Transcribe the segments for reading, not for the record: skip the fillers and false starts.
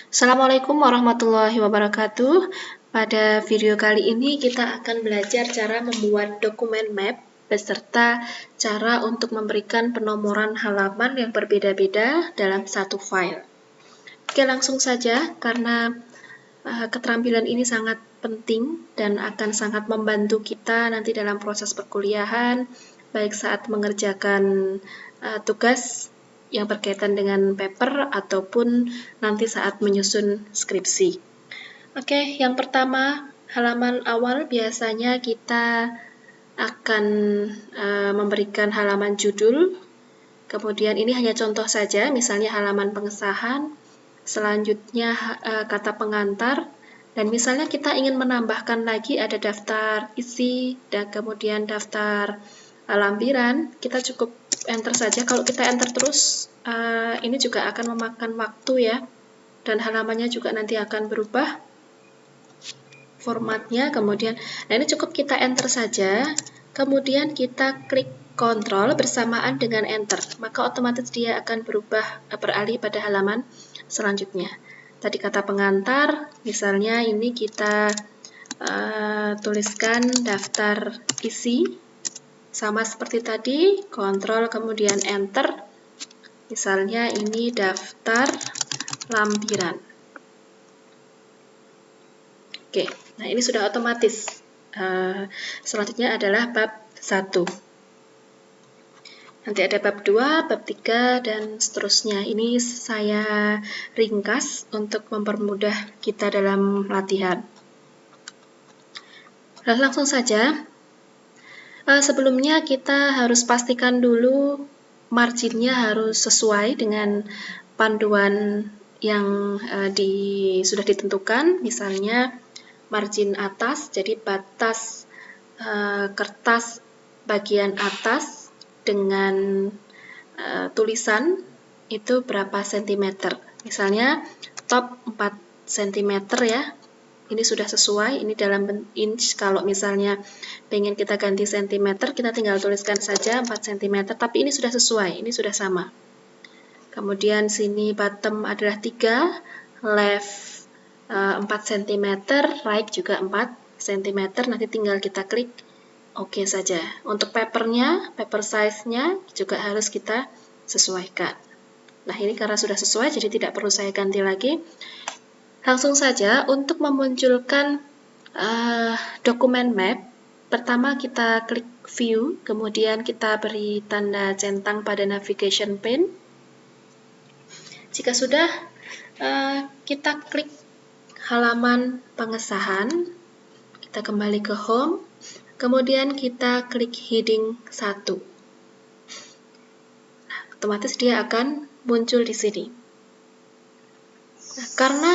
Assalamualaikum warahmatullahi wabarakatuh. Pada video kali ini kita akan belajar cara membuat dokumen map beserta cara untuk memberikan penomoran halaman yang berbeda-beda dalam satu file. Oke, langsung saja karena keterampilan ini sangat penting dan akan sangat membantu kita nanti dalam proses perkuliahan, baik saat mengerjakan tugas yang berkaitan dengan paper ataupun nanti saat menyusun skripsi. Oke, yang pertama, halaman awal biasanya kita akan memberikan halaman judul. Kemudian ini hanya contoh saja, misalnya halaman pengesahan, selanjutnya kata pengantar, dan misalnya kita ingin menambahkan lagi ada daftar isi dan kemudian daftar lampiran, kita cukup enter saja. Kalau kita enter terus, ini juga akan memakan waktu ya, dan halamannya juga nanti akan berubah formatnya. Kemudian, nah ini cukup kita enter saja, kemudian kita klik Ctrl bersamaan dengan Enter, maka otomatis dia akan beralih pada halaman selanjutnya. Tadi kata pengantar, misalnya ini kita tuliskan daftar isi, sama seperti tadi, Ctrl kemudian Enter, misalnya ini daftar lampiran. Oke, nah ini sudah otomatis. Selanjutnya adalah bab 1. Nanti ada bab 2, bab 3, dan seterusnya. Ini saya ringkas untuk mempermudah kita dalam latihan. Nah, langsung saja. Sebelumnya kita harus pastikan dulu marginnya harus sesuai dengan panduan yang sudah ditentukan. Misalnya margin atas, jadi batas kertas bagian atas dengan tulisan itu berapa sentimeter. Misalnya top 4 cm ya, ini sudah sesuai, ini dalam inch. Kalau misalnya pengen kita ganti sentimeter, kita tinggal tuliskan saja 4 cm, tapi ini sudah sesuai, ini sudah sama. Kemudian sini bottom adalah 3, left 4 cm, right juga 4 cm, nanti tinggal kita klik OK saja. Untuk papernya, paper size-nya juga harus kita sesuaikan. Nah, ini karena sudah sesuai, jadi tidak perlu saya ganti lagi. Langsung saja, untuk memunculkan dokumen map, pertama kita klik View, kemudian kita beri tanda centang pada navigation pane. Jika sudah, kita klik halaman pengesahan, kita kembali ke Home, kemudian kita klik heading 1. Nah, otomatis dia akan muncul di sini. Nah, karena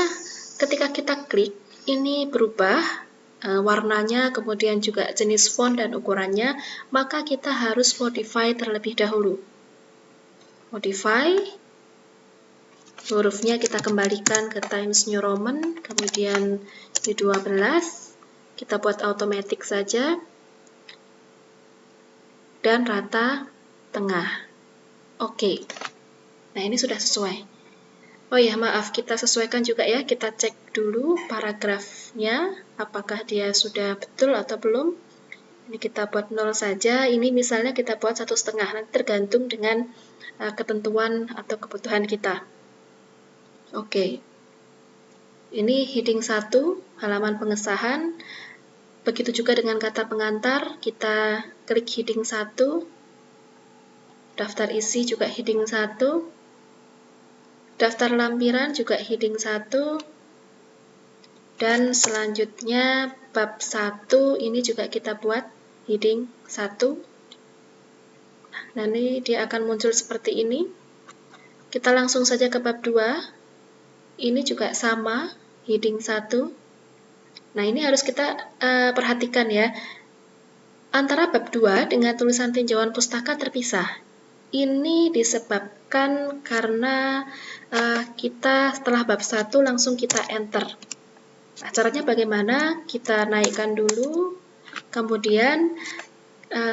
ketika kita klik, ini berubah warnanya, kemudian juga jenis font dan ukurannya, maka kita harus modify terlebih dahulu. Modify, hurufnya kita kembalikan ke Times New Roman, kemudian di 12, kita buat automatic saja, dan rata tengah. Oke. Nah, ini sudah sesuai. Oh ya, maaf, kita sesuaikan juga ya. Kita cek dulu paragrafnya, apakah dia sudah betul atau belum. Ini kita buat 0 saja. Ini misalnya kita buat 1,5. Nanti tergantung dengan ketentuan atau kebutuhan kita. Oke. Ini heading 1, halaman pengesahan. Begitu juga dengan kata pengantar, kita klik heading 1, daftar isi juga heading 1, daftar lampiran juga heading 1, dan selanjutnya bab 1 ini juga kita buat heading 1. Nah, ini dia akan muncul seperti ini. Kita langsung saja ke bab 2, ini juga sama, heading 1. Nah, ini harus kita perhatikan ya. Antara bab 2 dengan tulisan tinjauan pustaka terpisah. Ini disebabkan karena kita setelah bab 1 langsung kita enter. Nah, caranya bagaimana? Kita naikkan dulu, kemudian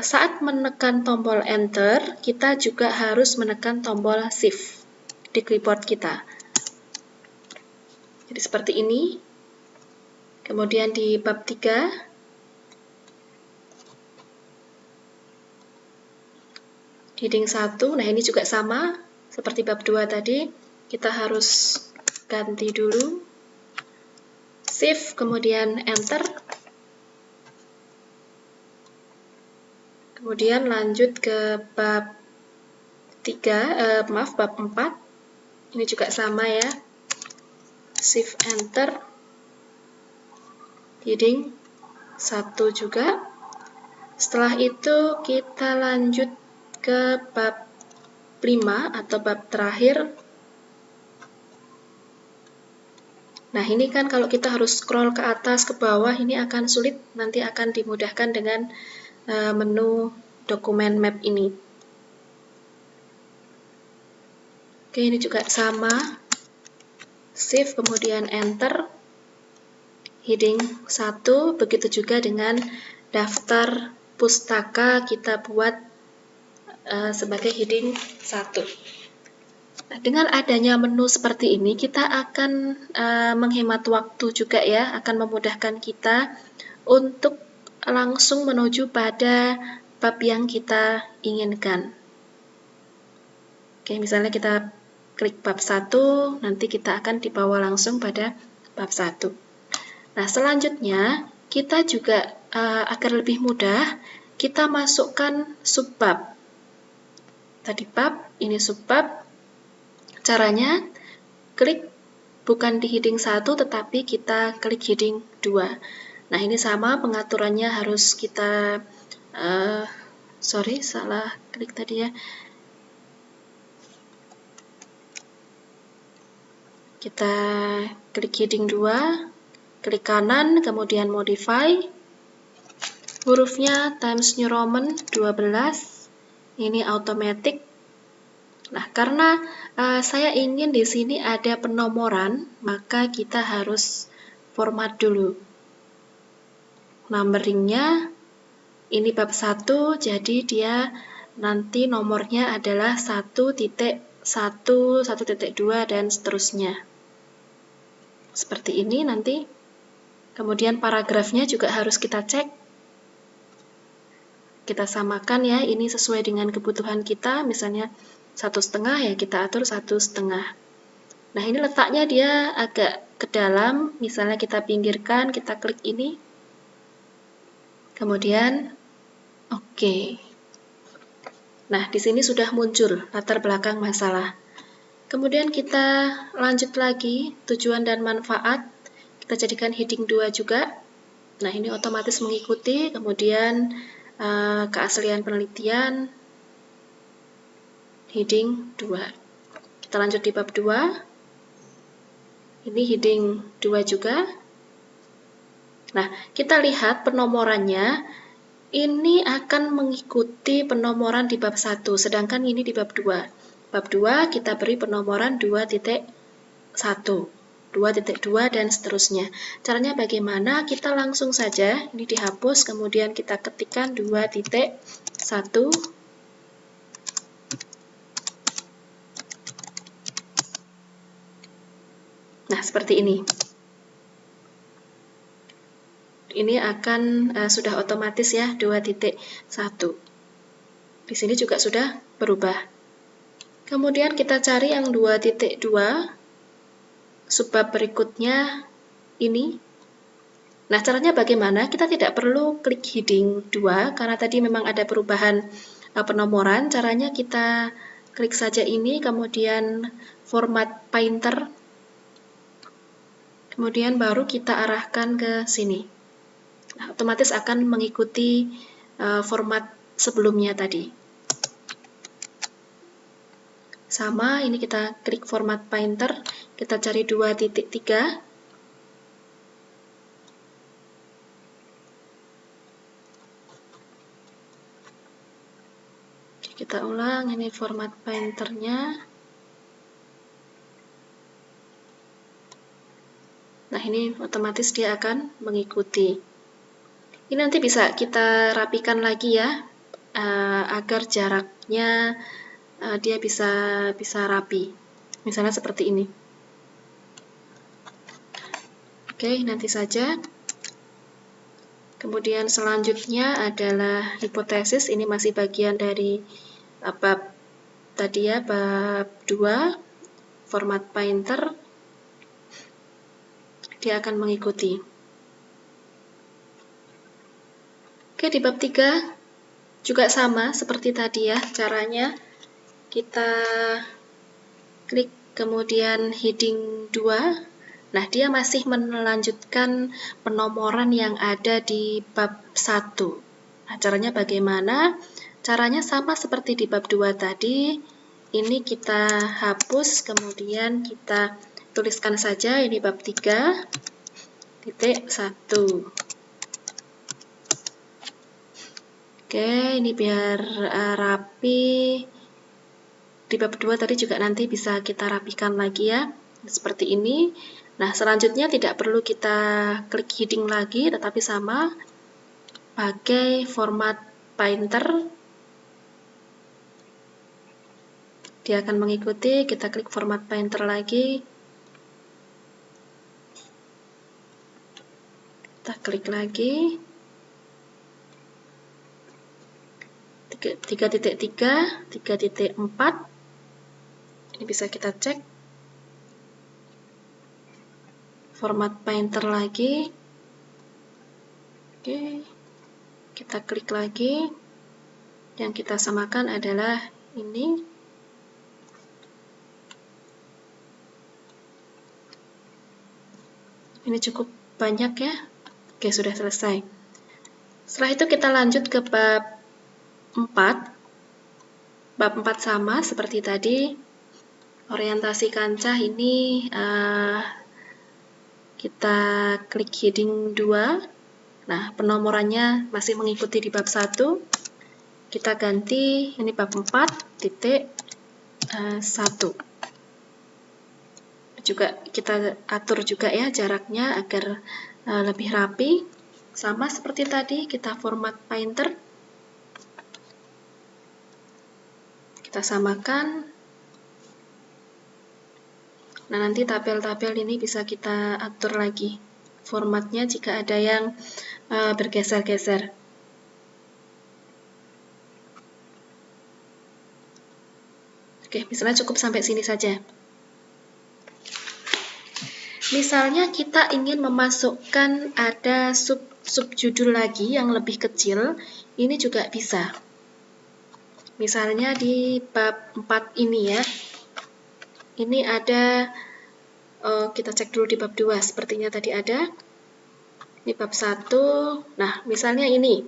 saat menekan tombol enter, kita juga harus menekan tombol shift di keyboard kita. Jadi seperti ini. Kemudian di bab 3, heading 1, nah ini juga sama seperti bab 2 tadi, kita harus ganti dulu, shift kemudian enter, kemudian lanjut ke bab 3, bab 4, ini juga sama ya, shift enter, heading 1 juga. Setelah itu kita lanjut ke bab 5 atau bab terakhir. Nah, ini kan kalau kita harus scroll ke atas ke bawah, ini akan sulit, nanti akan dimudahkan dengan menu dokumen map ini. Oke, ini juga sama. Shift kemudian enter. Heading 1, begitu juga dengan daftar pustaka kita buat sebagai heading 1. Nah, dengan adanya menu seperti ini, kita akan menghemat waktu juga ya, akan memudahkan kita untuk langsung menuju pada bab yang kita inginkan. Oke, misalnya kita klik bab 1, nanti kita akan dibawa langsung pada bab 1. Nah, selanjutnya kita juga agar lebih mudah, kita masukkan subbab. Tadi bab, ini subbab. Caranya, klik bukan di heading 1, tetapi kita klik heading 2. Nah, ini sama pengaturannya harus kita, salah klik tadi ya. Kita klik heading 2. Klik kanan, kemudian modify, hurufnya Times New Roman 12, ini automatic. Nah, karena saya ingin di sini ada penomoran, maka kita harus format dulu. Numberingnya, ini bab 1, jadi dia nanti nomornya adalah 1.1, 1.2, dan seterusnya. Seperti ini nanti. Kemudian paragrafnya juga harus kita cek. Kita samakan ya, ini sesuai dengan kebutuhan kita, misalnya 1,5 ya kita atur 1,5. Nah, ini letaknya dia agak ke dalam, misalnya kita pinggirkan, kita klik ini. Kemudian oke. Nah, di sini sudah muncul latar belakang masalah. Kemudian kita lanjut lagi, tujuan dan manfaat. Kita jadikan heading 2 juga. Nah, ini otomatis mengikuti, kemudian keaslian penelitian, heading 2. Kita lanjut di bab 2. Ini heading 2 juga. Nah, kita lihat penomorannya, ini akan mengikuti penomoran di bab 1, sedangkan ini di bab 2. Bab 2 kita beri penomoran 2.1. 2.2 dan seterusnya. Caranya bagaimana? Kita langsung saja, ini dihapus, kemudian kita ketikkan 2.1. Nah, seperti ini. Ini akan sudah otomatis ya, 2.1. Di sini juga sudah berubah. Kemudian kita cari yang 2.2. Subbab berikutnya ini. Nah, caranya bagaimana? Kita tidak perlu klik heading 2 karena tadi memang ada perubahan penomoran. Caranya kita klik saja ini, kemudian format painter. Kemudian baru kita arahkan ke sini. Nah, otomatis akan mengikuti format sebelumnya tadi. Sama, ini kita klik format painter, kita cari 2.3. Kita ulang, ini format painternya. Nah, ini otomatis dia akan mengikuti. Ini nanti bisa kita rapikan lagi ya, agar jaraknya dia bisa rapi. Misalnya seperti ini. Oke, nanti saja. Kemudian selanjutnya adalah hipotesis. Ini masih bagian dari bab tadi ya, bab 2, format painter. Dia akan mengikuti. Oke, di bab 3 juga sama seperti tadi ya caranya. Kita klik kemudian heading 2. Nah, dia masih melanjutkan penomoran yang ada di bab 1. Nah, caranya bagaimana? Caranya sama seperti di bab 2 tadi. Ini kita hapus, kemudian kita tuliskan saja ini bab 3.1. Oke, ini biar rapi. Di bab 2 tadi juga nanti bisa kita rapikan lagi ya, seperti ini. Nah, selanjutnya tidak perlu kita klik heading lagi, tetapi sama pakai format painter. Dia akan mengikuti, kita klik format painter lagi. Kita klik lagi. 3.3, 3.4. Ini bisa kita cek. Format painter lagi. Oke. Kita klik lagi. Yang kita samakan adalah ini. Ini cukup banyak ya. Oke, sudah selesai. Setelah itu kita lanjut ke bab 4. Bab 4 sama seperti tadi. Orientasi kancah ini kita klik heading 2. Nah, penomorannya masih mengikuti di bab 1. Kita ganti ini bab 4.1. Juga kita atur juga ya jaraknya agar lebih rapi. Sama seperti tadi, kita format painter. Kita samakan. Nah, nanti tabel-tabel ini bisa kita atur lagi formatnya jika ada yang bergeser-geser. Oke, misalnya cukup sampai sini saja. Misalnya kita ingin memasukkan ada subjudul lagi yang lebih kecil, ini juga bisa. Misalnya di bab 4 ini ya. Ini ada, kita cek dulu di bab 2, sepertinya tadi ada. Di bab 1, nah misalnya ini.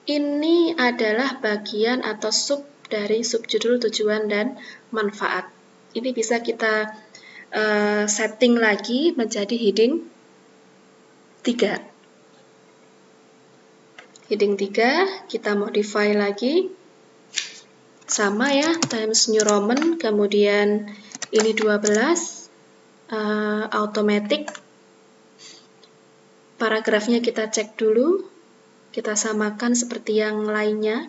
Ini adalah bagian atau sub dari subjudul tujuan dan manfaat. Ini bisa kita setting lagi menjadi heading 3. Heading 3, kita modify lagi. Sama ya, Times New Roman, kemudian ini 12, automatic. Paragrafnya kita cek dulu, kita samakan seperti yang lainnya.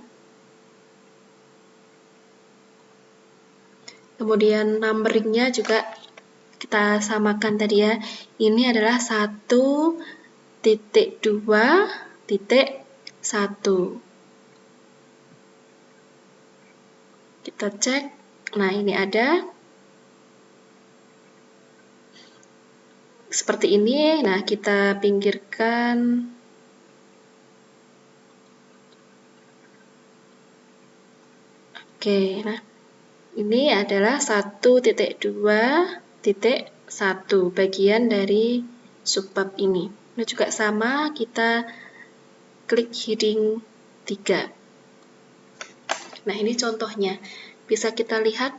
Kemudian numberingnya juga kita samakan tadi ya. Ini adalah 1.2.1. Kita cek. Nah, ini ada. Seperti ini. Nah, kita pinggirkan. Oke, nah. Ini adalah 1.2.1, bagian dari subbab ini. Ini juga sama, kita klik heading 3. Nah, ini contohnya. Bisa kita lihat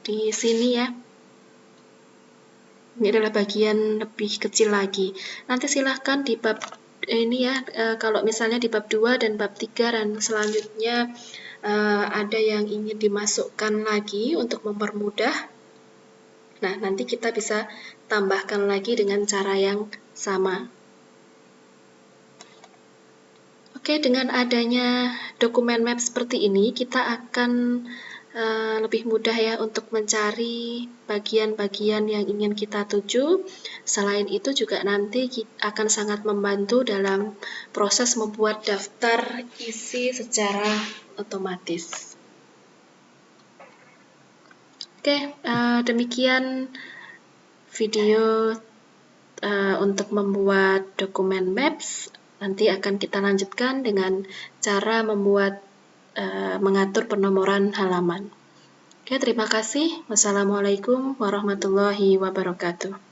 di sini ya. Ini adalah bagian lebih kecil lagi. Nanti silahkan di bab ini ya, kalau misalnya di bab 2 dan bab 3 dan selanjutnya ada yang ingin dimasukkan lagi untuk mempermudah. Nah, nanti kita bisa tambahkan lagi dengan cara yang sama. Oke, dengan adanya dokumen map seperti ini, kita akan lebih mudah ya untuk mencari bagian-bagian yang ingin kita tuju. Selain itu juga nanti akan sangat membantu dalam proses membuat daftar isi secara otomatis. Oke, demikian video untuk membuat dokumen Maps. Nanti akan kita lanjutkan dengan cara membuat mengatur penomoran halaman. Oke, terima kasih. Wassalamualaikum warahmatullahi wabarakatuh.